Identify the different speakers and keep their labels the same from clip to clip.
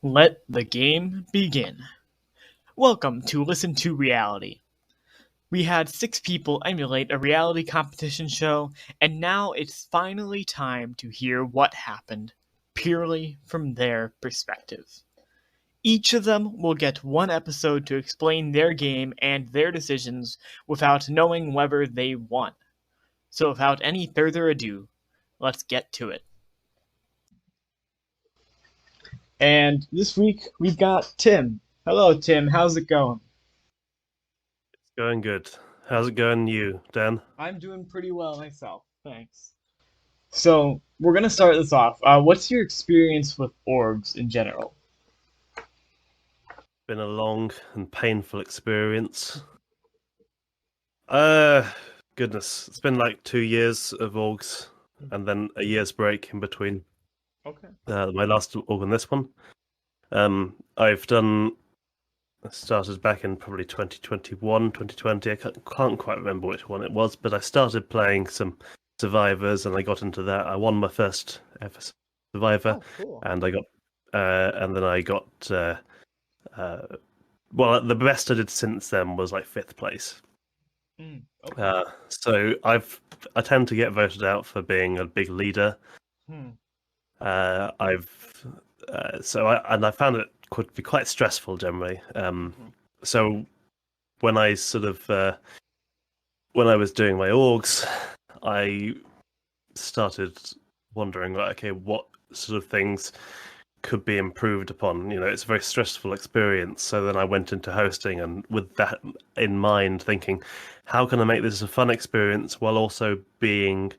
Speaker 1: Let the game begin. Welcome to Listen to Reality. We had 6 people emulate a reality competition show, and now it's finally time to hear what happened, purely from their perspective. Each of them will get one episode to explain their game and their decisions without knowing whether they won. So without any further ado, let's get to it. And this week we've got Tim. Hello, Tim. How's it going?
Speaker 2: Going good. How's it going, you, Dan?
Speaker 1: I'm doing pretty well myself, thanks. So, we're gonna start this off. What's your experience with orgs in general?
Speaker 2: Been a long and painful experience. Uh, Goodness, it's been like 2 years of orgs, and then a year's break in between.
Speaker 1: Okay.
Speaker 2: My last org and this one. I've done. I started back in probably 2021, 2020. I can't quite remember which one it was, but I started playing some survivors, and I got into that. I won my first ever survivor,
Speaker 1: Oh, cool.
Speaker 2: and then I got. Well, the best I did since then was like 5th place.
Speaker 1: Okay.
Speaker 2: So I tend to get voted out for being a big leader.
Speaker 1: Hmm.
Speaker 2: I've I found it could be quite stressful generally.
Speaker 1: Mhm.
Speaker 2: So when I when I was doing my orgs, I started wondering, like, okay, what sort of things could be improved upon. It's a very stressful experience. So then I went into hosting, and with that in mind, thinking, how can I make this a fun experience while also being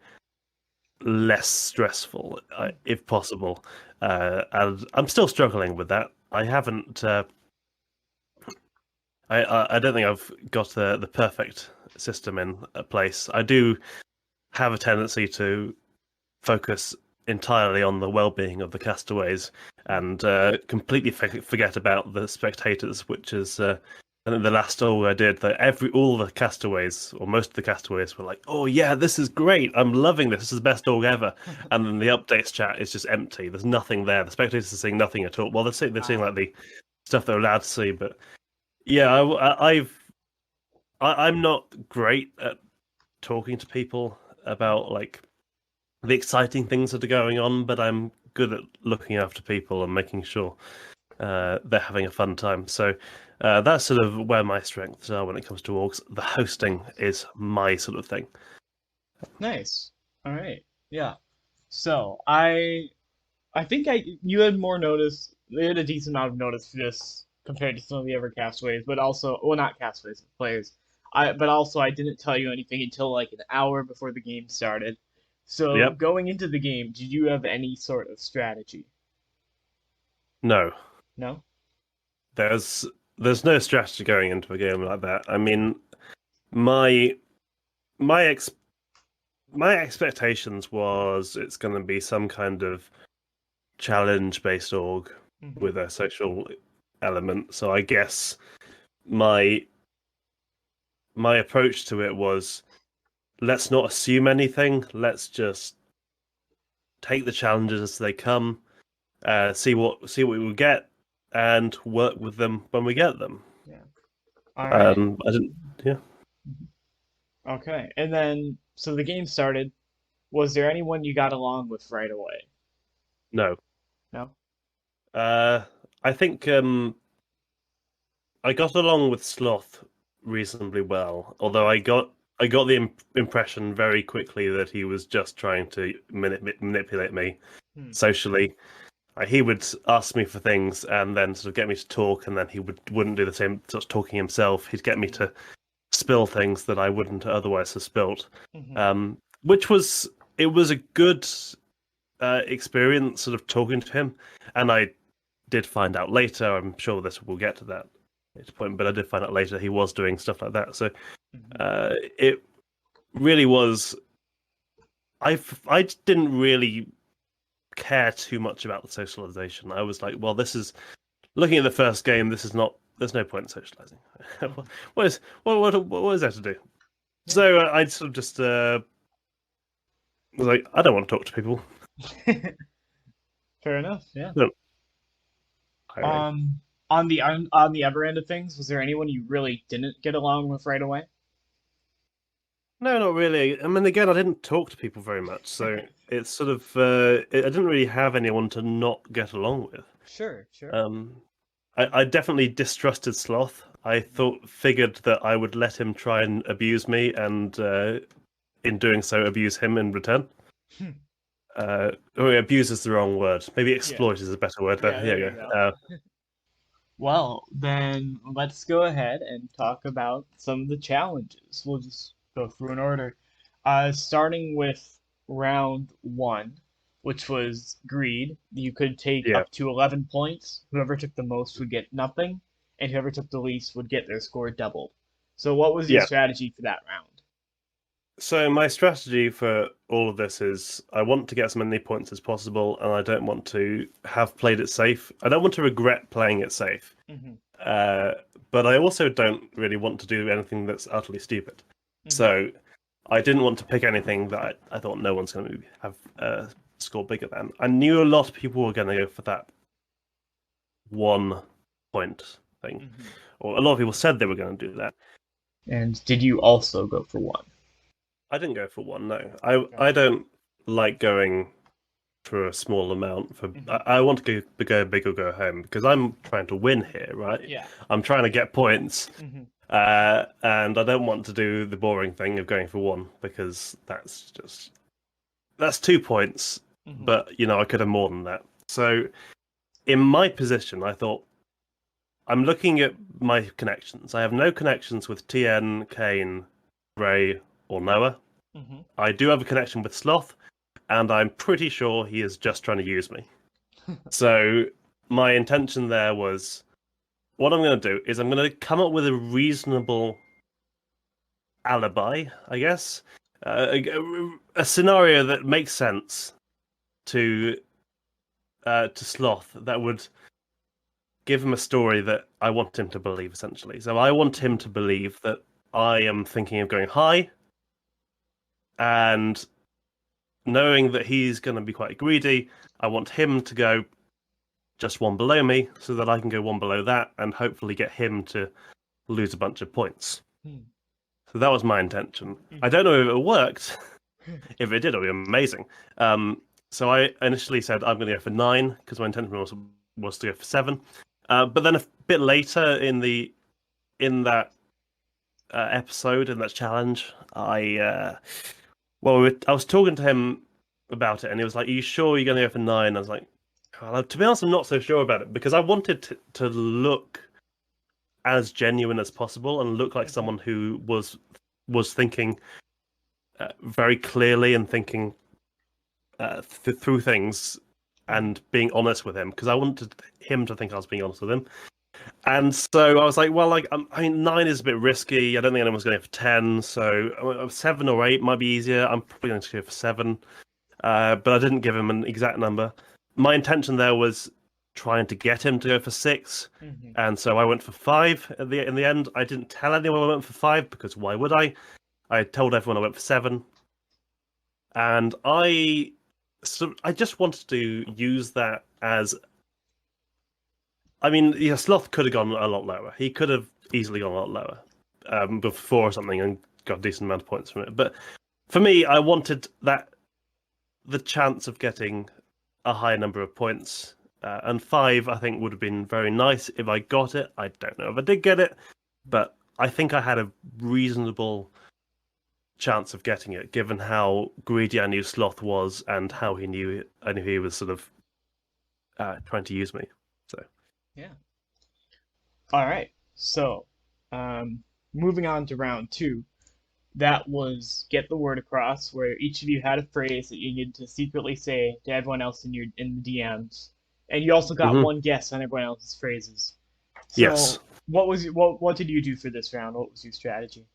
Speaker 2: less stressful, if possible? And I'm still struggling with that. I haven't. I don't think I've got the perfect system in place. I do have a tendency to focus entirely on the well-being of the castaways and completely forget about the spectators, which is I think the last org I did, that all the castaways, or most of the castaways, were like, "Oh yeah, this is great! I'm loving this. This is the best org ever." And then the updates chat is just empty. There's nothing there. The spectators are seeing nothing at all. Well, they're seeing
Speaker 1: Ah.
Speaker 2: like the stuff they're allowed to see, but yeah, I'm not great at talking to people about like the exciting things that are going on, but I'm good at looking after people and making sure they're having a fun time. So that's sort of where my strengths are when it comes to orgs. The hosting is my sort of thing.
Speaker 1: Nice. All right. Yeah. So I think you had more notice. You had a decent amount of notice for this compared to some of the other castaways, but also, well, not castaways, players. But also I didn't tell you anything until like an hour before the game started. So
Speaker 2: Yep.
Speaker 1: going into the game, did you have any sort of strategy?
Speaker 2: No,
Speaker 1: No?
Speaker 2: there's there's no strategy going into a game like that. I mean, my my ex my expectations was it's going to be some kind of challenge based org
Speaker 1: Mm-hmm.
Speaker 2: with a social element. So I guess my my approach to it was, let's not assume anything. Let's just take the challenges as they come, see what we get, and work with them when we get them.
Speaker 1: Yeah. All right.
Speaker 2: I didn't. Yeah.
Speaker 1: Mhm. Okay. And then, so the game started. Was there anyone you got along with right away?
Speaker 2: No.
Speaker 1: No?
Speaker 2: Uh, I think I got along with Sloth reasonably well, although I got the impression very quickly that he was just trying to manipulate me
Speaker 1: Hmm.
Speaker 2: socially. He would ask me for things and then sort of get me to talk, and then he wouldn't do the same sort of talking himself. He'd get me
Speaker 1: Hmm.
Speaker 2: to spill things that I wouldn't otherwise have spilt.
Speaker 1: Hmm.
Speaker 2: Which was it was a good experience, sort of talking to him, and I did find out later. I'm sure this will get to that later point, but I did find out later he was doing stuff like that. So
Speaker 1: Hmm.
Speaker 2: it really was. I didn't really care too much about the socialization. I was like, well, this is looking at the first game. This is not. There's no point in socializing.
Speaker 1: Hmm.
Speaker 2: What is there to do?
Speaker 1: Yeah.
Speaker 2: So I sort of just was like, I don't want to talk to people.
Speaker 1: Fair enough. Yeah.
Speaker 2: I Totally.
Speaker 1: On the other end of things, was there anyone you really didn't get along with right away?
Speaker 2: No, not really. I mean, again, I didn't talk to people very much, so it's sort of I didn't really have anyone to not get along with.
Speaker 1: Sure, sure.
Speaker 2: Um, I definitely distrusted Sloth. I figured that I would let him try and abuse me, and in doing so, abuse him in return.
Speaker 1: Hmm.
Speaker 2: Abuse is the wrong word. Maybe
Speaker 1: Yeah,
Speaker 2: exploit is a better word. But
Speaker 1: yeah,
Speaker 2: here
Speaker 1: there
Speaker 2: you
Speaker 1: you
Speaker 2: go.
Speaker 1: go. Well, then let's go ahead and talk about some of the challenges. We'll just go through in order. Starting with round one, which was greed. You could take
Speaker 2: Yeah,
Speaker 1: up to 11 points. Whoever took the most would get nothing, and whoever took the least would get their score doubled. So, what was your
Speaker 2: yeah.
Speaker 1: strategy for that round?
Speaker 2: So my strategy for all of this is I want to get as many points as possible, and I don't want to have played it safe. I don't want to regret playing it safe.
Speaker 1: Hmm.
Speaker 2: Uh, but I also don't really want to do anything that's utterly stupid.
Speaker 1: Hmm.
Speaker 2: So I didn't want to pick anything that I thought no one's going to have score bigger than. I knew a lot of people were going to go for that 1 point thing,
Speaker 1: Hmm.
Speaker 2: or a lot of people said they were going to do that.
Speaker 1: And did you also go for one?
Speaker 2: I didn't go for one. No, I
Speaker 1: Gotcha.
Speaker 2: don't like going for a small amount.
Speaker 1: Hmm.
Speaker 2: I want to go big or go home because I'm trying to win here, right?
Speaker 1: Yeah.
Speaker 2: I'm trying to get points.
Speaker 1: Hmm.
Speaker 2: And I don't want to do the boring thing of going for one because that's 2 points,
Speaker 1: Hmm.
Speaker 2: but I could have more than that. So in my position, I thought I'm looking at my connections. I have no connections with TN, Kane, Ray, or Noah.
Speaker 1: Hmm.
Speaker 2: I do have a connection with Sloth, and I'm pretty sure he is just trying to use me. So my intention there was what I'm going to do is I'm going to come up with a reasonable alibi, I guess, a scenario that makes sense to Sloth that would give him a story that I want him to believe, essentially. So I want him to believe that I am thinking of going high, and knowing that he's going to be quite greedy, I want him to go just one below me, so that I can go one below that, and hopefully get him to lose a bunch of points. So that was my intention. I
Speaker 1: Hmm.
Speaker 2: don't know if it worked. If it did, it would be amazing. So I initially said I'm going to go for 9 because my intention was to go for 7. But then a bit later in that episode in that challenge, I was talking to him about it, and he was like, "Are you sure you're going to go for 9?" I was like, well, "To be honest, I'm not so sure about it because I wanted to look as genuine as possible and look like
Speaker 1: Hmm.
Speaker 2: someone who was thinking very clearly and thinking through things
Speaker 1: Hmm.
Speaker 2: and being honest with him because I wanted him to think I was being honest with him. And so I was like, well, like I mean, 9 is a bit risky. I don't think anyone's going for 10. So 7 or 8 might be easier. I'm probably going to go for 7. But I didn't give him an exact number. My intention there was trying to get him to go for 6.
Speaker 1: Hmm.
Speaker 2: And so I went for 5 in the end. I didn't tell anyone I went for 5 because why would I? I told everyone I went for 7. And I just wanted to use that as. I mean, yeah, Sloth could have gone a lot lower. He could have easily gone a lot lower before or something and got a decent amount of points from it. But for me, I wanted the chance of getting a high number of points. And 5, I think, would have been very nice if I got it. I don't know if I did get it, but I think I had a reasonable chance of getting it, given how greedy I knew Sloth was and how he knew it. I knew he was sort of trying to use me. So
Speaker 1: Yeah. All right. So, moving on to round two, that was get the word across, where each of you had a phrase that you needed to secretly say to everyone else in the DMs, and you also got
Speaker 2: mhm.
Speaker 1: one guess on everyone else's phrases.
Speaker 2: Yes.
Speaker 1: So, what did you do for this round? What was your strategy?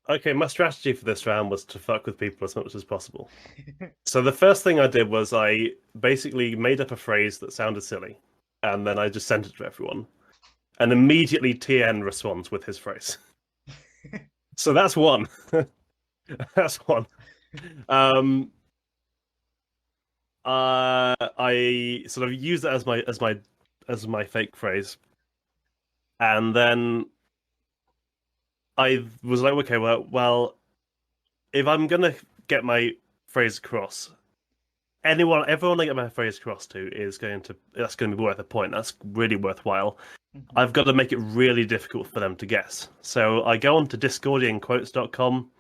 Speaker 2: Okay, my strategy for this round was to fuck with people as much as possible. So the first thing I did was I basically made up a phrase that sounded silly, and then I just sent it to everyone. And immediately TN responds with his phrase. So that's one. That's one. Um, I sort of used that as my as my fake phrase, and then I was like, okay, well, if I'm gonna get my phrase across, everyone I get my phrase across to that's going to be worth a point. That's really worthwhile.
Speaker 1: Mhm.
Speaker 2: I've got to make it really difficult for them to guess. So I go on to discordianquotes.com.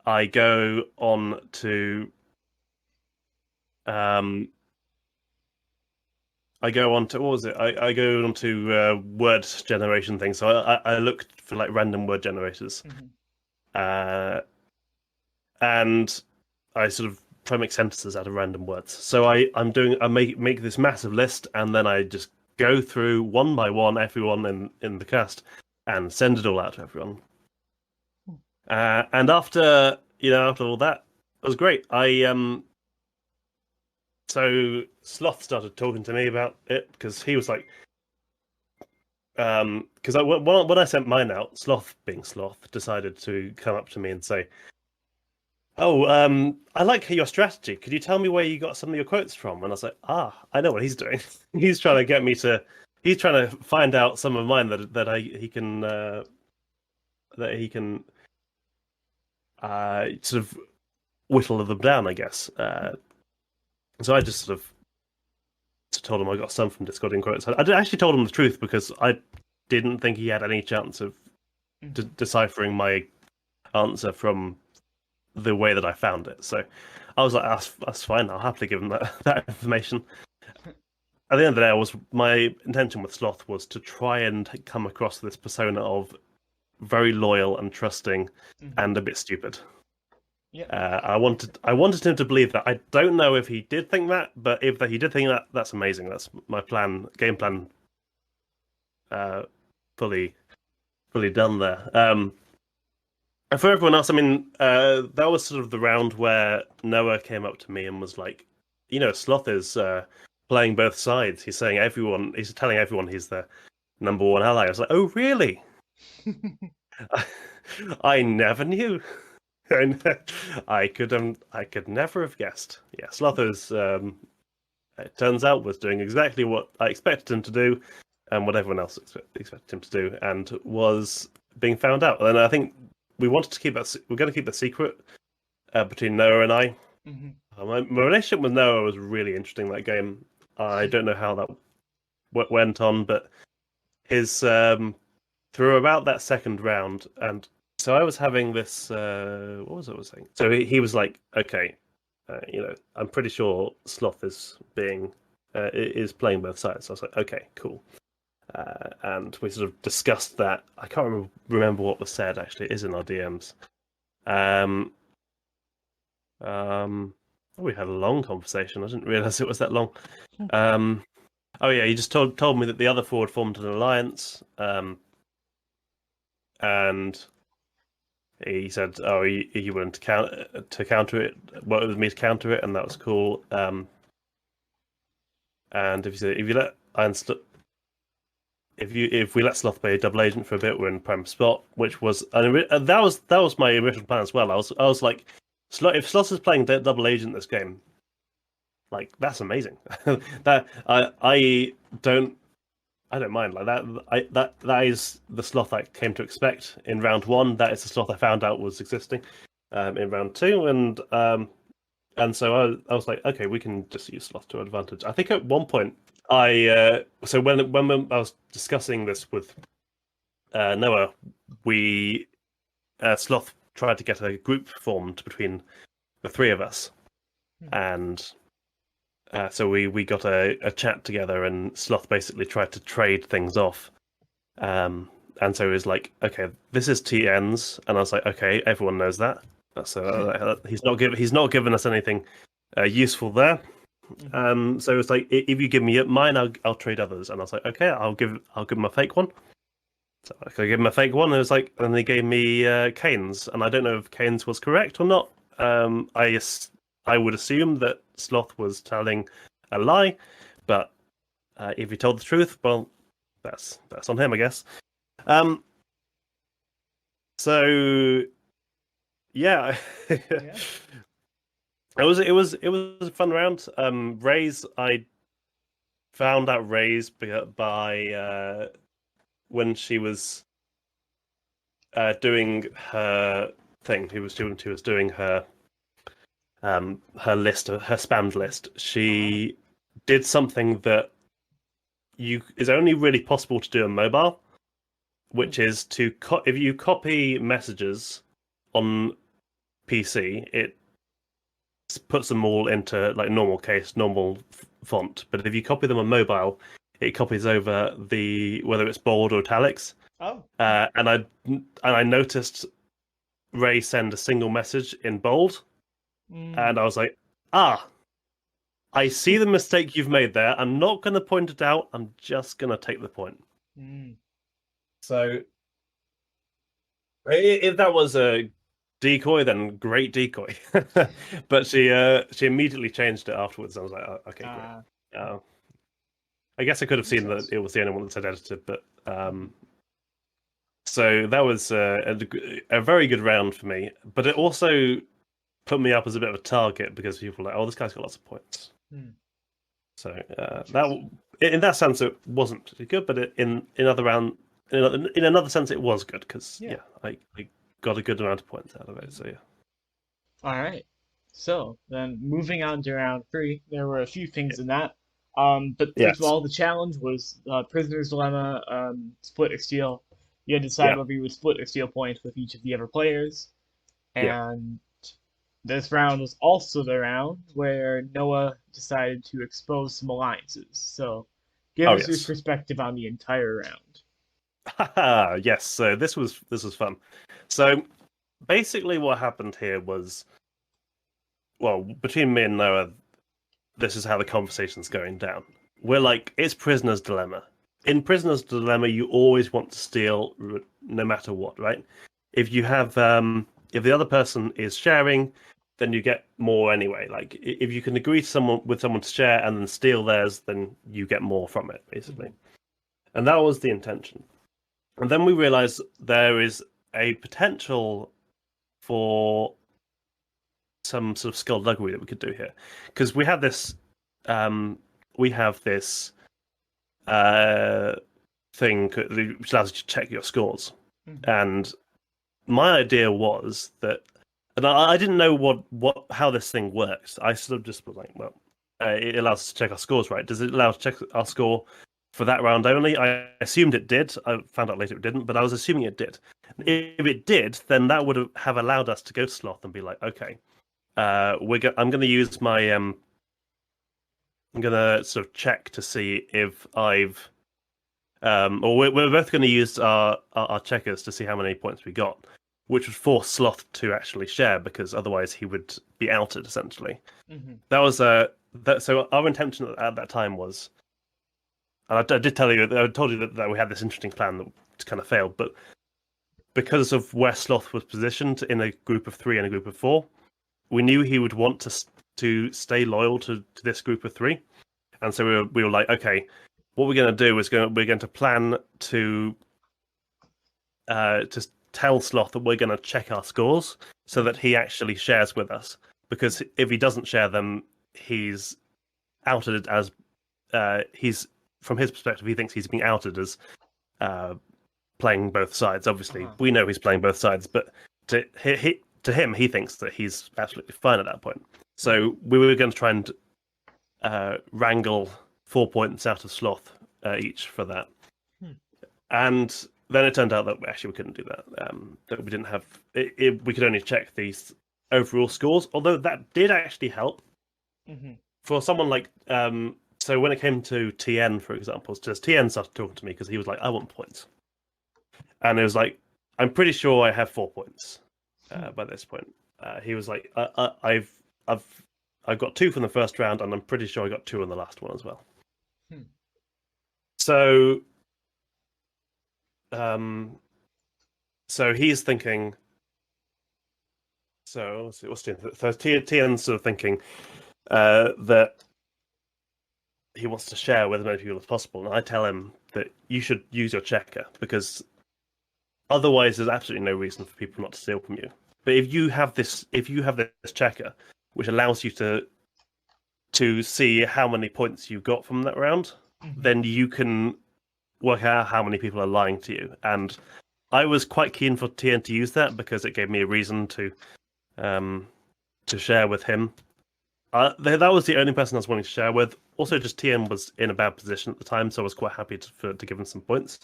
Speaker 2: I go on to what was it? I go on to word generation things. So I looked for like random word generators,
Speaker 1: Mhm.
Speaker 2: uh, and I sort of try to make sentences out of random words. So I make this massive list, and then I just go through one by one everyone in the cast and send it all out to everyone. And after all that, it was great. So Sloth started talking to me about it because he was like, because when I sent mine out, Sloth being Sloth decided to come up to me and say, "Oh, I like your strategy. Could you tell me where you got some of your quotes from?" And I was like, I know what he's doing. He's trying to get me to. He's trying to find out some of mine that he can sort of whittle them down, I guess. So I just sort of told him I got some from Discording quotes. Actually told him the truth because I didn't think he had any chance of
Speaker 1: Mhm.
Speaker 2: deciphering my answer from the way that I found it. So I was like, that's fine. I'll happily give him that information. At the end of the day, my intention with Sloth was to try and come across this persona of very loyal and trusting,
Speaker 1: Mhm.
Speaker 2: and a bit stupid.
Speaker 1: Yep.
Speaker 2: I wanted him to believe that. I don't know if he did think that, but if he did think that, that's amazing. That's my game plan, uh, fully fully done there. And for everyone else, I mean, that was sort of the round where Noah came up to me and was like, Sloth is playing both sides. He's telling everyone he's the number one ally. I was like, oh, really? I never knew. I could never have guessed. Yeah, Sloth is, it turns out, was doing exactly what I expected him to do, and what everyone else expected him to do, and was being found out. And I think we wanted to keep that. We're going to keep the secret between Noah and I.
Speaker 1: Mhm.
Speaker 2: My relationship with Noah was really interesting that game. I don't know how that went on, but his through about that second round, and so I was having this. What was I was saying? So he was like, okay, I'm pretty sure Sloth is playing both sides. So I was like, okay, cool. And we sort of discussed that. I can't remember what was said. Actually, it is in our DMs. Um, we had a long conversation. I didn't realize it was that long. Um, oh yeah, he just told me that the other four had formed an alliance. And he said, "Oh, he wanted to counter it, work with me to counter it, and that was cool." And if you let if we let Sloth play a double agent for a bit, we're in prime spot, which was that was my original plan as well. I was like, if Sloth is playing double agent this game, like that's amazing. that I don't mind like that. That is the Sloth I came to expect in round one. That is the Sloth I found out was existing in round two, and so I was like, okay, we can just use Sloth to advantage. I think at one point so when I was discussing this with Noah, we Sloth tried to get a group formed between the three of us,
Speaker 1: Mhm.
Speaker 2: and so we got a chat together, and Sloth basically tried to trade things off. And so he was like, okay, this is TN's, and I was like, okay, everyone knows that. He's not given us anything useful there.
Speaker 1: Mhm.
Speaker 2: So it's like, if you give me mine, I'll trade others. And I was like, okay, I'll give him a fake one. So I gave him a fake one, and it was like, and they gave me Kane's, and I don't know if Kane's was correct or not. I would assume that Sloth was telling a lie, but if he told the truth, well, that's on him, I guess. Um, so yeah,
Speaker 1: Yeah.
Speaker 2: it was a fun round. Rays, I found out Ray's by when she was doing her thing. She was doing her list, her spammed list. She did something that is only really possible to do on mobile, which is to if you copy messages on PC, it puts them all into like normal case, normal font. But if you copy them on mobile, it copies over whether it's bold or italics.
Speaker 1: Oh.
Speaker 2: And I noticed Ray send a single message in bold, and I was like, I see the mistake you've made there. I'm not going to point it out. I'm just going to take the point. So if that was a decoy, then great decoy. But she immediately changed it afterwards. I was like, oh, okay, great. I guess I could have seen that it was the only one that said edited, but so that was a very good round for me. But it also put me up as a bit of a target because people were like, oh, this guy's got lots of points. So that in that sense it wasn't particularly good, but in another sense it was good because I got a good amount of points out of it. So yeah.
Speaker 1: All right. So then moving on to round 3, there were a few things in that. But first of all, the challenge was Prisoner's Dilemma, split or steal. You had to decide whether you would split or steal points with each of the other players. And this round was also the round where Noah decided to expose some alliances. So give us your perspective on the entire round.
Speaker 2: Yes, so this was fun. So basically what happened here was, well, between me and Noah, this is how the conversation's going down. We're like, it's Prisoner's Dilemma. In Prisoner's Dilemma, you always want to steal no matter what, right? If you have if the other person is sharing, then you get more anyway. Like if you can agree with someone to share and then steal theirs, then you get more from it, basically. And that was the intention. And then we realized there is a potential for some sort of skullduggery that we could do here, because we have this thing which allows you to check your scores. And my idea was that, and I didn't know how this thing works. I sort of just was like, well, it allows us to check our scores, right? Does it allow us to check our score for that round only? I assumed it did. I found out later it didn't, but I was assuming it did. If it did, then that would have allowed us to go to Sloth and be like, okay, I'm going to use my I'm going to sort of check to see if I've or we're both going to use our checkers to see how many points we got, which would force Sloth to actually share, because otherwise he would be outed essentially. That was so our intention at that time was, and I did tell you, I told you that we had this interesting plan that kind of failed, but because of where Sloth was positioned in a group of 3 and a group of 4, we knew he would want to stay loyal to this group of 3, and so we were like, okay, what we're going to do is we're going to plan to tell Sloth that we're going to check our scores so that he actually shares with us, because if he doesn't share them, he's outed as he's, from his perspective, he thinks he's being outed as playing both sides. Obviously, we know he's playing both sides, but to him, he thinks that he's absolutely fine at that point. So we were going to try and wrangle 4 points out of Sloth each for that. And then it turned out that actually we couldn't do that. That we didn't have we could only check these overall scores, although that did actually help for someone like so when it came to TN, for example, just TN started talking to me because he was like, I want points, and it was like, I'm pretty sure I have 4 points by this point. He was like, I've got 2 from the first round, and I'm pretty sure I got 2 in the last one as well. So so he's thinking. So what's TN? So TN's sort of thinking that he wants to share with as many people as possible, and I tell him that you should use your checker, because otherwise there's absolutely no reason for people not to steal from you. But if you have this checker, which allows you to see how many points you got from that round, then you can work out how many people are lying to you. And I was quite keen for Tien to use that because it gave me a reason to share with him. That was the only person I was wanting to share with. Also, just Tien was in a bad position at the time, so I was quite happy to give him some points.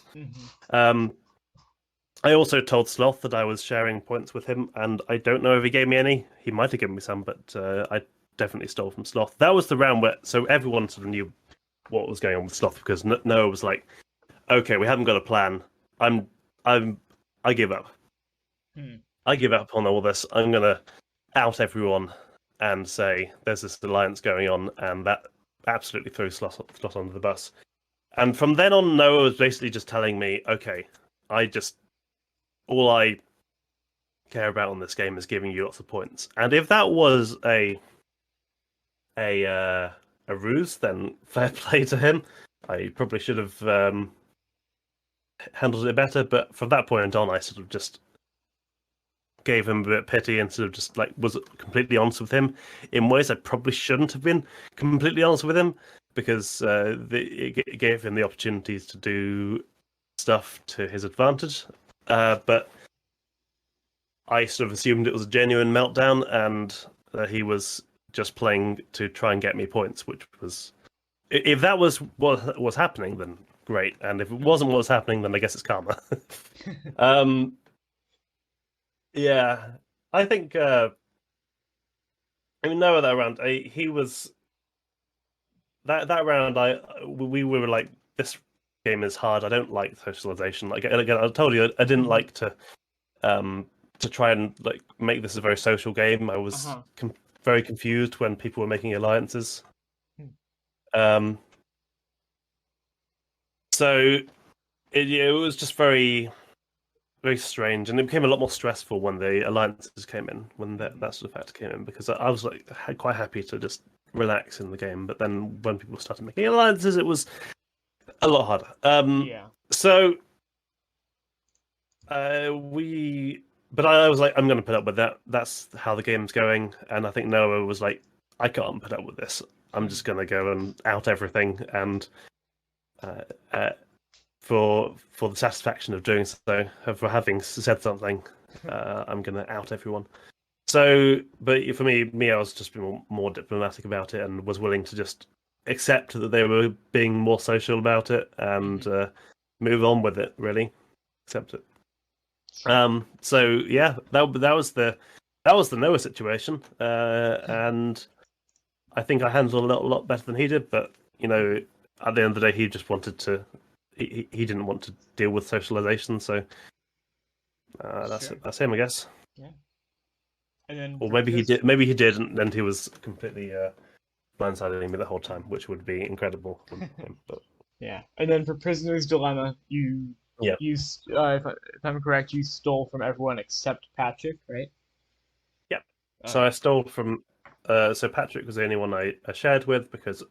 Speaker 2: I also told Sloth that I was sharing points with him, and I don't know if he gave me any. He might have given me some, but I definitely stole from Sloth. That was the round where so everyone sort of knew what was going on with Sloth because Noah was like, "Okay, we haven't got a plan. I give up. I give up on all this. I'm gonna out everyone and say there's this alliance going on, and that absolutely threw Sloth under the bus." And from then on, Noah was basically just telling me, "Okay, all I care about on this game is giving you lots of points." And if that was a ruse, then fair play to him. I probably should have handled it better. But from that point on, I sort of just gave him a bit of pity and sort of just like was completely honest with him in ways I probably shouldn't have been completely honest with him because it gave him the opportunities to do stuff to his advantage. But I sort of assumed it was a genuine meltdown and he was just playing to try and get me points, which was if that was what was happening, then great. And if it wasn't what was happening, then I guess it's karma. Yeah, I think. I mean, no, that round, he was that round. We were like, this game is hard. I don't like socialization. Like again, I told you, I didn't like to try and like make this a very social game. I was very confused when people were making alliances. So it was just very, very strange, and it became a lot more stressful when the alliances came in, when that sort of factor came in, because I was like quite happy to just relax in the game, but then when people started making alliances, it was a lot harder. So but I was like, I'm going to put up with that. That's how the game's going, and I think Noah was like, I can't put up with this. I'm just going to go and out everything, and for the satisfaction of doing so, for having said something, I'm going to out everyone. So, but for me, I was just being more diplomatic about it and was willing to just accept that they were being more social about it and move on with it. Really, accept it. So yeah, that was the Noah situation, and I think I handled it a lot better than he did. But you know, at the end of the day, he just wanted to. He didn't want to deal with socialization, so that's him, I guess.
Speaker 1: Yeah. And then,
Speaker 2: or maybe he did. Maybe he didn't, and he was completely blindsiding me the whole time, which would be incredible. But
Speaker 1: yeah. And then for Prisoner's Dilemma, if I'm correct, you stole from everyone except Patrick, right?
Speaker 2: Yeah. So I stole from. So Patrick was the only one I shared with because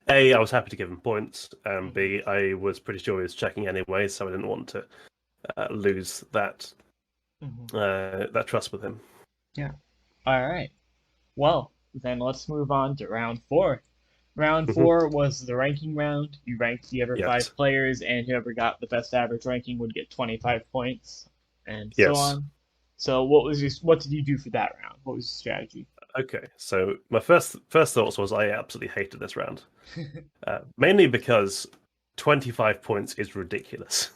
Speaker 2: A, I was happy to give him points, and B, I was pretty sure he was checking anyway, so I didn't want to lose that that trust with him.
Speaker 1: Yeah. All right. Well, then let's move on to round 4. Round 4 was the ranking round. You ranked the other 5 players, and whoever got the best average ranking would get 25 points, and so on. So, what did you do for that round? What was your strategy?
Speaker 2: Okay, so my first thoughts was I absolutely hated this round, mainly because 25 points is ridiculous.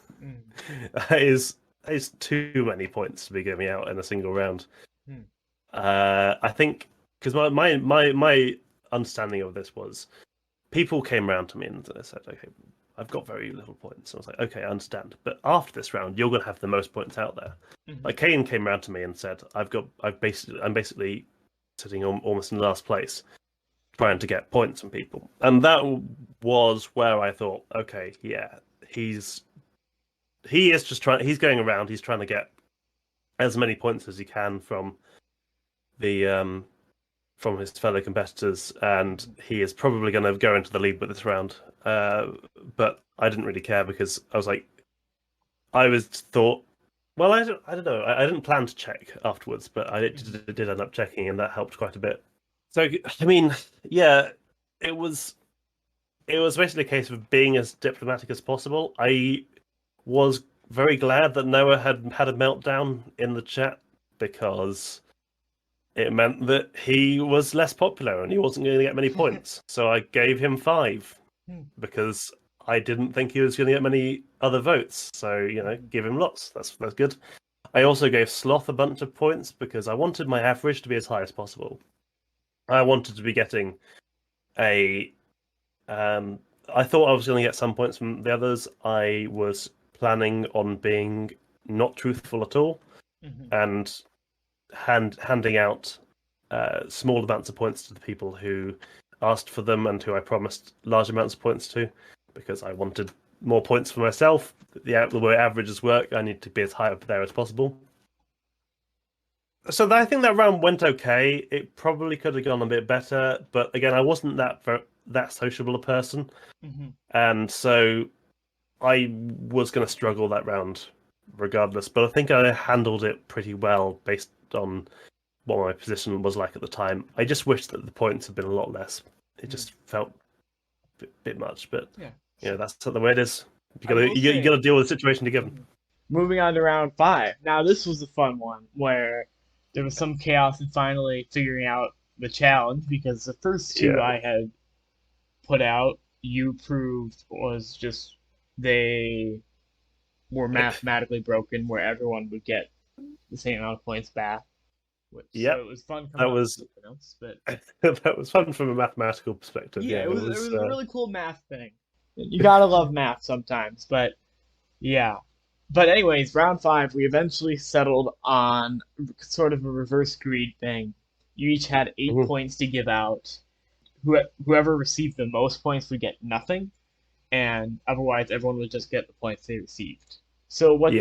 Speaker 2: It is too many points to be giving out in a single round. I think because my understanding of this was people came around to me and they said, "Okay, I've got very little points." And I was like, "Okay, I understand, but after this round, you're going to have the most points out there." Like Kane came around to me and said, I'm basically sitting almost in last place, trying to get points from people," and that was where I thought, okay, yeah, he is just trying. He's going around. He's trying to get as many points as he can from from his fellow competitors, and he is probably going to go into the lead with this round. But I didn't really care because I was like, well, I don't know. I didn't plan to check afterwards, but I did end up checking, and that helped quite a bit. So I mean, yeah, it was it was basically a case of being as diplomatic as possible. I was very glad that Noah had a meltdown in the chat because it meant that he was less popular and he wasn't going to get many points. So I gave him 5 because I didn't think he was going to get many other votes. So give him lots. That's good. I also gave Sloth a bunch of points because I wanted my average to be as high as possible. I wanted to be getting a. I thought I was going to get some points from the others. I was planning on being not truthful at all and handing out small amounts of points to the people who asked for them and who I promised large amounts of points to, because I wanted more points for myself. The way averages work, I need to be as high up there as possible. So I think that round went okay. It probably could have gone a bit better, but again, I wasn't that sociable a person, and so I was going to struggle that round regardless. But I think I handled it pretty well based on what my position was like at the time. I just wish that the points had been a lot less. It just felt a bit much, but that's the way it is. You got to deal with the situation you're given.
Speaker 1: Moving on to round 5. Now this was a fun one where there was some chaos in finally figuring out the challenge, because the first 2 I had put out, you proved was just they were mathematically broken, where everyone would get the same amount of points back. So it was fun coming up with something else, but
Speaker 2: that was fun from a mathematical perspective.
Speaker 1: Yeah, it was a really cool math thing. You gotta love math sometimes, but yeah. But anyways, round 5, we eventually settled on sort of a reverse greed thing. You each had 8 points to give out. Whoever received the most points would get nothing, and otherwise everyone would just get the points they received. So what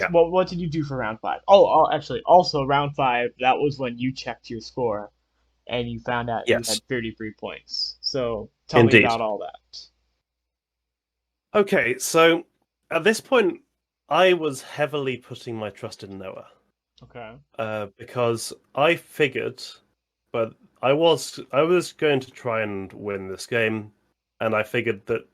Speaker 1: did you do for round 5? Oh, actually, also round 5, that was when you checked your score, and you found out you had 33 points. So tell me about all that.
Speaker 2: Okay, so at this point, I was heavily putting my trust in Noah.
Speaker 1: Okay.
Speaker 2: Because I figured, but I was going to try and win this game, and I figured that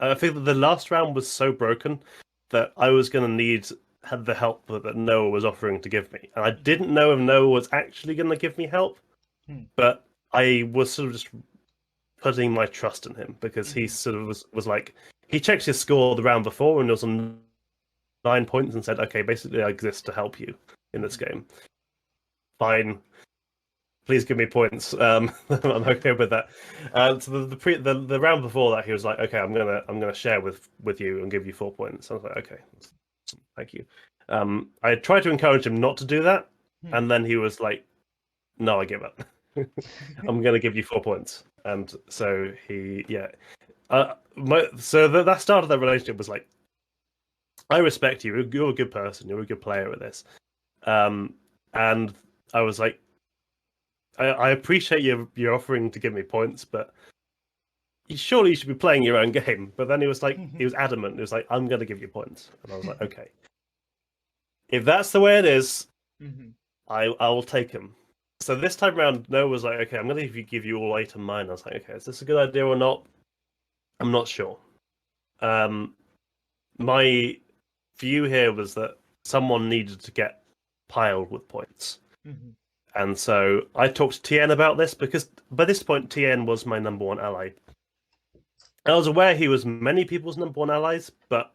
Speaker 2: I figured that the last round was so broken that I was going to had the help that Noah was offering to give me, and I didn't know if Noah was actually going to give me help, but I was sort of just putting my trust in him because he sort of was like, he checked his score the round before and it was on 9 points and said, okay, basically I exist to help you in this game. Fine, please give me points. I'm okay with that. So the round before that, he was like, okay, I'm gonna share with you and give you 4 points. I was like, okay, thank you. I tried to encourage him not to do that, and then he was like, no, I give up. I'm gonna give you 4 points. And so that started that relationship was like, I respect you. You're a good person. You're a good player at this. And I was like, I appreciate you're offering to give me points, but surely you should be playing your own game. But then he was like, he was adamant. He was like, I'm going to give you points. And I was like, okay. If that's the way it is, I will take him. So this time around, Noah was like, okay, I'm going to give you all 8 of mine. I was like, okay, is this a good idea or not? I'm not sure. My view here was that someone needed to get piled with points. And so I talked to TN about this because by this point, TN was my number 1 ally. I was aware he was many people's number 1 allies, but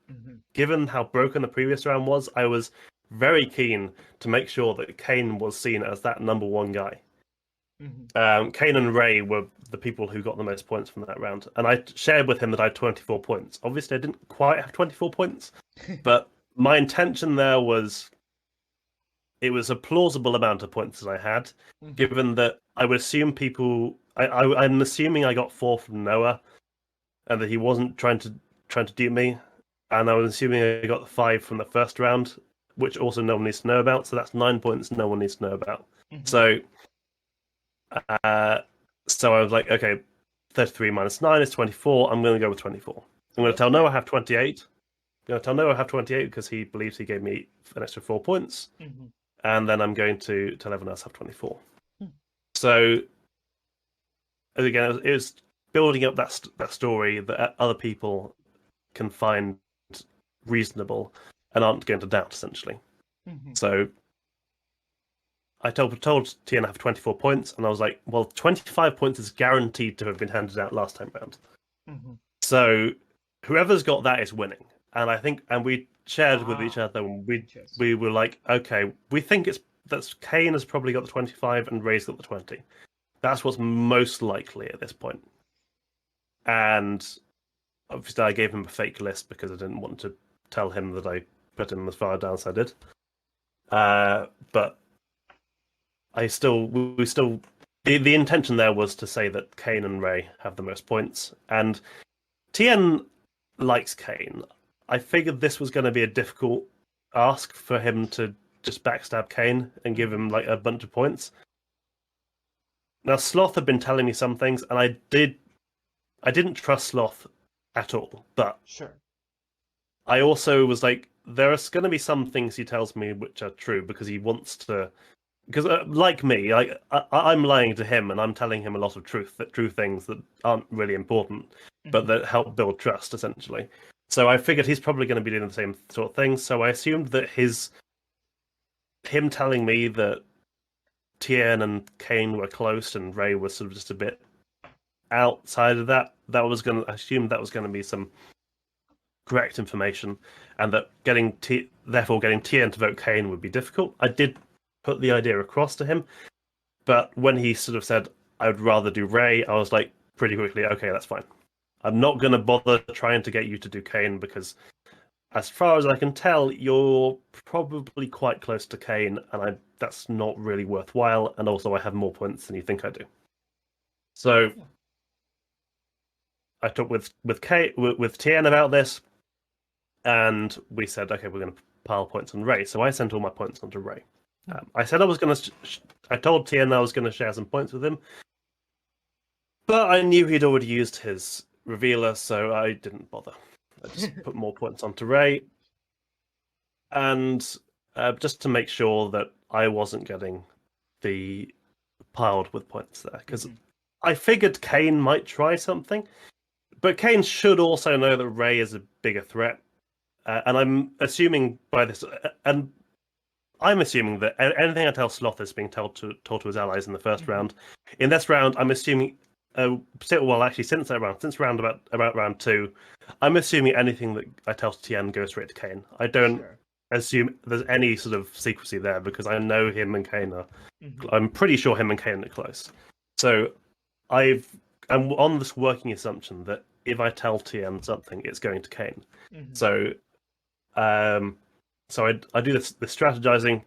Speaker 2: given how broken the previous round was, I was very keen to make sure that Kane was seen as that number 1 guy. Kane and Ray were the people who got the most points from that round, and I shared with him that I had 24 points. Obviously, I didn't quite have 24 points, but my intention there was it was a plausible amount of points that I had, given that I would assume I'm assuming I got 4 from Noah, and that he wasn't trying to dupe me, and I was assuming I got 5 from the first round, which also no one needs to know about. So that's 9 points no one needs to know about. So I was like, okay, 33 minus 9 is 24. I'm going to go with 24. I'm going to tell Noah I have 28. I'm going to tell Noah I have 28 because he believes he gave me an extra 4 points. And then I'm going to tell everyone else I have 24. So, again, it was building up that story that other people can find reasonable and aren't going to doubt, essentially.
Speaker 1: Mm-hmm.
Speaker 2: So I told Tien I have 24 points, and I was like, well, 25 points is guaranteed to have been handed out last time round.
Speaker 1: Mm-hmm.
Speaker 2: So whoever's got that is winning. And I think, and we shared with each other, and we were like, okay, we think that's Kane has probably got the 25 and Ray's got the 20. That's what's most likely at this point. And obviously, I gave him a fake list because I didn't want to tell him that I put him as far down as I did. But the intention there was to say that Kane and Ray have the most points, and Tien likes Kane. I figured this was going to be a difficult ask for him to just backstab Kane and give him like a bunch of points. Now Sloth had been telling me some things, and I didn't trust Sloth at all, but
Speaker 1: Sure.
Speaker 2: I also was like, there are going to be some things he tells me which are true because he wants to. Because like me, I'm lying to him, and I'm telling him a lot of true things that aren't really important, but that help build trust, essentially. So I figured he's probably going to be doing the same sort of things. So I assumed that him telling me that Tien and Kane were close and Ray was sort of just a bit outside of that, I assumed that was going to be some correct information, and that therefore getting Tien to vote Kane would be difficult. I did put the idea across to him, but when he sort of said I would rather do Ray, I was like pretty quickly, okay, that's fine. I'm not going to bother trying to get you to do Kane because, as far as I can tell, you're probably quite close to Kane, and that's not really worthwhile. And also, I have more points than you think I do. So I talked with Tien about this, and we said, okay, we're going to pile points on Ray. So I sent all my points onto Ray. I said I was going to. I told Tien I was going to share some points with him, but I knew he'd already used his revealer, so I didn't bother. I just put more points onto Ray, and just to make sure that I wasn't getting the piled with points there, because I figured Kane might try something, but Kane should also know that Ray is a bigger threat, and I'm assuming by this, and I'm assuming that anything I tell Sloth is being told to his allies in the first round. In this round, I'm assuming, since round about round 2, I'm assuming anything that I tell Tien goes straight to Kane. I don't assume there's any sort of secrecy there because I know him and Kane are. I'm pretty sure him and Kane are close. So I'm on this working assumption that if I tell Tien something, it's going to Kane. So I do this strategizing,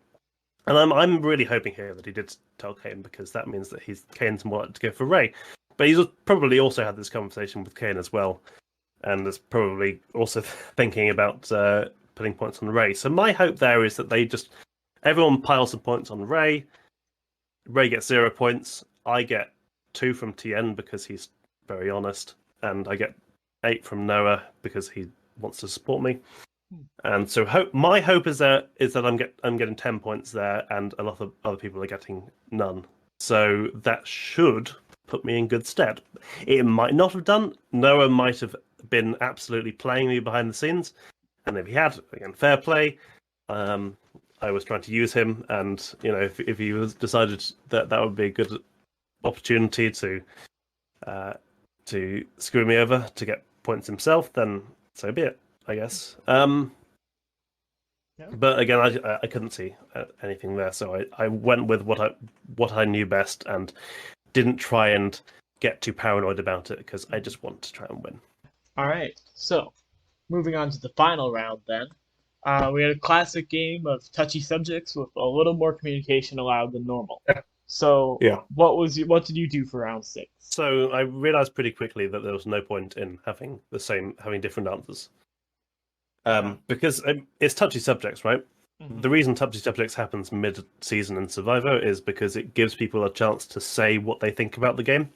Speaker 2: and I'm really hoping here that he did tell Kane because that means that Kane's more likely to go for Ray. But he's probably also had this conversation with Kane as well, and is probably also thinking about putting points on Ray. So my hope there is that everyone piles some points on Ray. Ray gets 0 points. I get 2 from Tien because he's very honest, and I get 8 from Noah because he wants to support me. And so my hope is that I'm getting 10 points there, and a lot of other people are getting none. So that should put me in good stead. It might not have done. Noah might have been absolutely playing me behind the scenes, and if he had, again, fair play. I was trying to use him, and if he was decided that would be a good opportunity to screw me over to get points himself, then so be it, I guess. But again, I couldn't see anything there, so I went with what I knew best and didn't try and get too paranoid about it because I just want to try and win.
Speaker 1: All right, so moving on to the final round then. We had a classic game of touchy subjects with a little more communication allowed than normal. So what did you do for round 6?
Speaker 2: So I realized pretty quickly that there was no point in having different answers. Because it's touchy subjects, right? The reason touchy subjects happens mid-season in Survivor is because it gives people a chance to say what they think about the game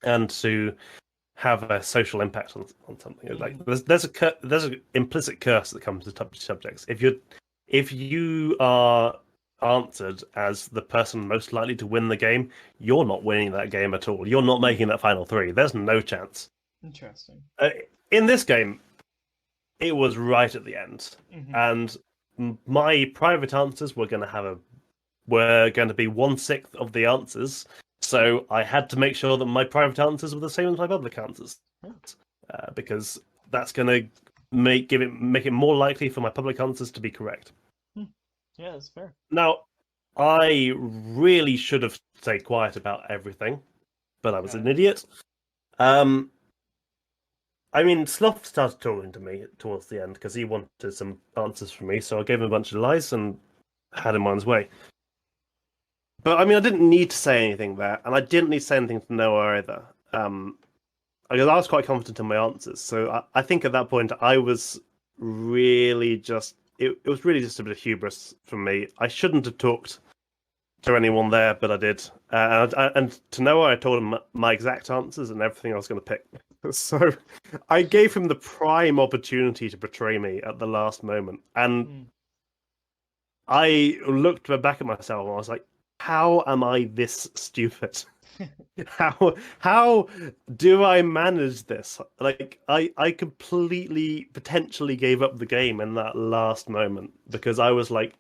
Speaker 2: and to have a social impact on something. Like there's an implicit curse that comes to touchy subjects. If you are answered as the person most likely to win the game, you're not winning that game at all. You're not making that final three. There's no chance.
Speaker 1: Interesting.
Speaker 2: In this game, it was right at the end, and my private answers were going to be 1/6 of the answers. So I had to make sure that my private answers were the same as my public answers, because that's going to make it more likely for my public answers to be correct.
Speaker 1: Yeah, that's fair.
Speaker 2: Now, I really should have stayed quiet about everything, but I was an idiot. I mean, Sloth started talking to me towards the end because he wanted some answers from me, so I gave him a bunch of lies and had him on his way. But I mean, I didn't need to say anything there, and I didn't need to say anything to Noah either. Because I was quite confident in my answers, so I think at that point I was really just it was really just a bit of hubris from me. I shouldn't have talked to anyone there, but I did. And to Noah, I told him my exact answers and everything I was going to pick. So I gave him the prime opportunity to betray me at the last moment. And I looked back at myself and I was like, how am I this stupid? How do I manage this? Like I completely potentially gave up the game in that last moment because I was like,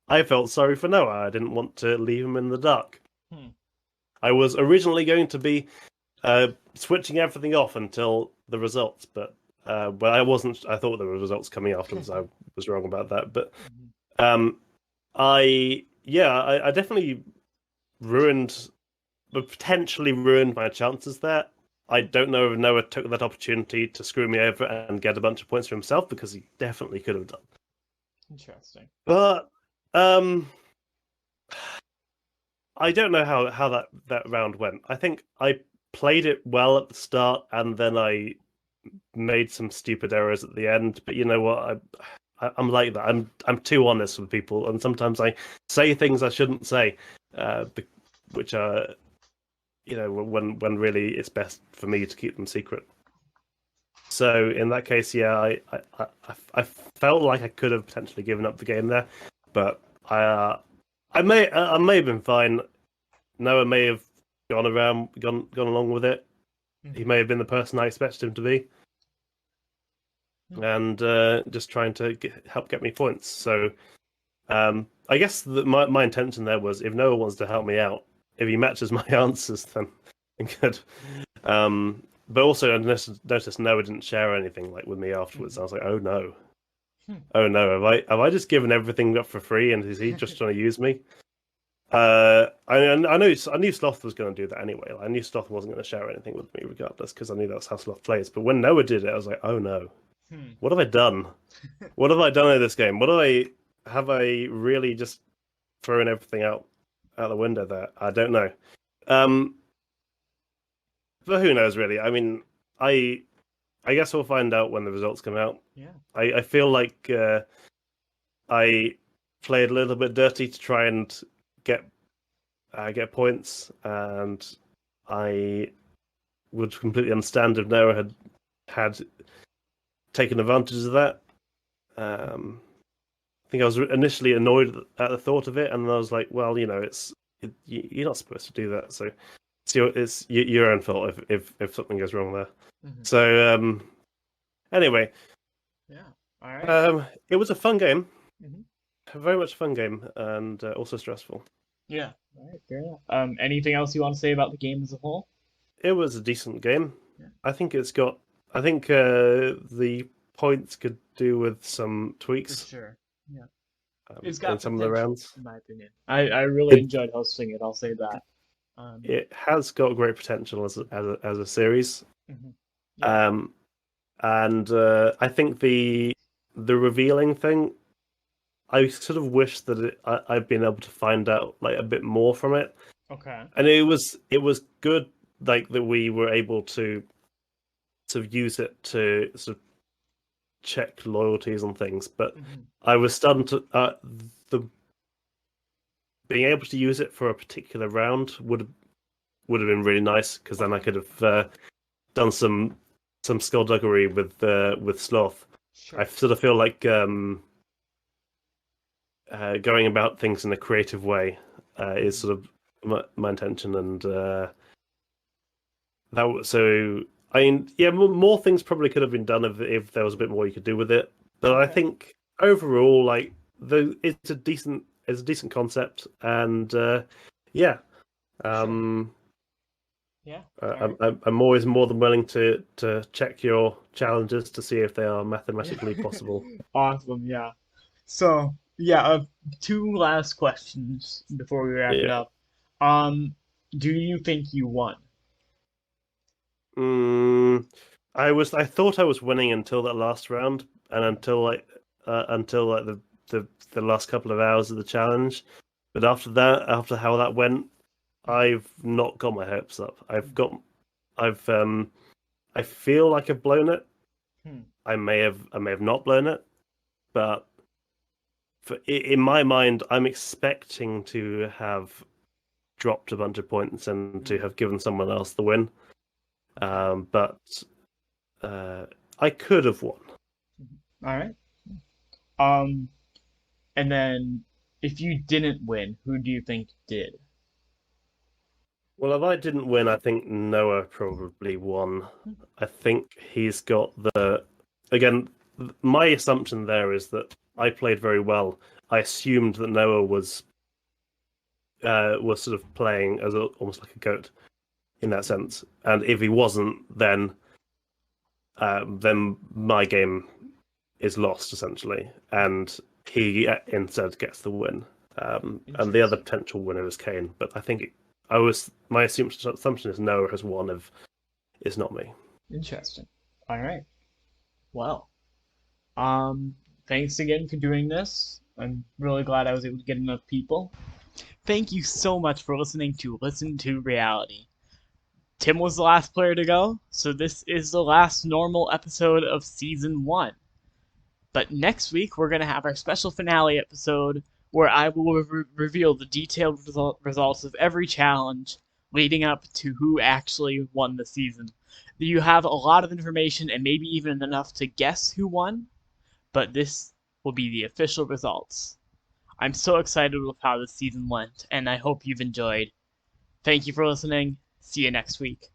Speaker 2: I felt sorry for Noah. I didn't want to leave him in the dark. I was originally going to be switching everything off until the results, but I wasn't. I thought there were results coming afterwards. I was wrong about that, but I definitely potentially ruined my chances there. I don't know if Noah took that opportunity to screw me over and get a bunch of points for himself because he definitely could have done.
Speaker 1: Interesting.
Speaker 2: But I don't know how that round went. I think I played it well at the start, and then I made some stupid errors at the end. But you know what? I'm like that. I'm too honest with people, and sometimes I say things I shouldn't say, which are, you know, when really it's best for me to keep them secret. So in that case, yeah, I felt like I could have potentially given up the game there, but I may have been fine. Noah may have gone along with it. He may have been the person I expected him to be, and just trying to help get me points. So I guess my intention there was, if Noah wants to help me out, if he matches my answers, then good. But also, I noticed Noah didn't share anything like with me afterwards. I was like, oh no, oh no, have I just given everything up for free, and is he just trying to use me? I knew Sloth was going to do that anyway. I knew Sloth wasn't going to share anything with me regardless, because I knew that's how Sloth plays. But when Noah did it, I was like, oh no, what have I done? What have I done in this game? Have I really just thrown everything out the window there? I don't know. But who knows, really? I mean, I guess we'll find out when the results come out.
Speaker 1: Yeah.
Speaker 2: I feel like I played a little bit dirty to try and get points, and I would completely understand if Noah had taken advantage of that. I think I was initially annoyed at the thought of it, and I was like, well, you know, you're not supposed to do that, so it's your own fault if something goes wrong there. So anyway,
Speaker 1: yeah, all right.
Speaker 2: it was a fun game, very much a fun game, and also stressful.
Speaker 1: Yeah, all right, fair enough. Anything else you want to say about the game as a whole?
Speaker 2: It was a decent game.
Speaker 1: Yeah.
Speaker 2: I think the points could do with some tweaks.
Speaker 1: For sure. Yeah. It's got
Speaker 2: in some of the rounds,
Speaker 1: in my opinion. I really enjoyed hosting it. I'll say that.
Speaker 2: It has got great potential as a series.
Speaker 1: Yeah.
Speaker 2: And I think the revealing thing, I sort of wish that I'd been able to find out like a bit more from it.
Speaker 1: Okay.
Speaker 2: And it was good, like that we were able to sort of use it to sort of check loyalties and things. But I was starting to being able to use it for a particular round would have been really nice, because then I could have done some skullduggery with Sloth. Sure. I sort of feel like going about things in a creative way is sort of my intention, and so. I mean, yeah, more things probably could have been done if there was a bit more you could do with it. But I
Speaker 1: Okay.
Speaker 2: think overall, like, it's a decent concept, and yeah,
Speaker 1: Sure.
Speaker 2: um,
Speaker 1: Yeah. All
Speaker 2: I'm
Speaker 1: right.
Speaker 2: I'm always more than willing to check your challenges to see if they are
Speaker 1: Yeah.
Speaker 2: mathematically possible.
Speaker 1: Awesome. Yeah. So, yeah, two last questions before we wrap it
Speaker 2: Yeah.
Speaker 1: up. Um, do you think you won?
Speaker 2: Mm, I thought I was winning until that last round, and until like the last couple of hours of the challenge. But after that, after how that went, I've not got my hopes up. I've I feel like I've blown it.
Speaker 1: Hmm.
Speaker 2: I may have not blown it, but in my mind, I'm expecting to have dropped a bunch of points and to
Speaker 1: Hmm.
Speaker 2: have given someone else the win.
Speaker 1: Okay.
Speaker 2: But uh, I could have won.
Speaker 1: All right. Um, and then if you didn't win, who do you think did?
Speaker 2: Well, if I didn't win, I think Noah probably won. I think he's got again. My assumption there is that I played very well. I assumed that Noah was sort of playing as almost like a goat in that sense, and if he wasn't, then my game is lost essentially, and he instead gets the win. And the other
Speaker 1: Interesting.
Speaker 2: potential winner is Kane, but I think I was my assumption is Noah has won if it's not me.
Speaker 1: Interesting. All right. Well, um, thanks again for doing this. I'm really glad I was able to get enough people. Thank you so much for listening to Listen to Reality. Tim was the last player to go, so this is the last normal episode of season 1. But next week, we're going to have our special finale episode where I will reveal the detailed results of every challenge leading up to who actually won the season. You have a lot of information and maybe even enough to guess who won, but this will be the official results. I'm so excited with how this season went, and I hope you've enjoyed. Thank you for listening. See you next week.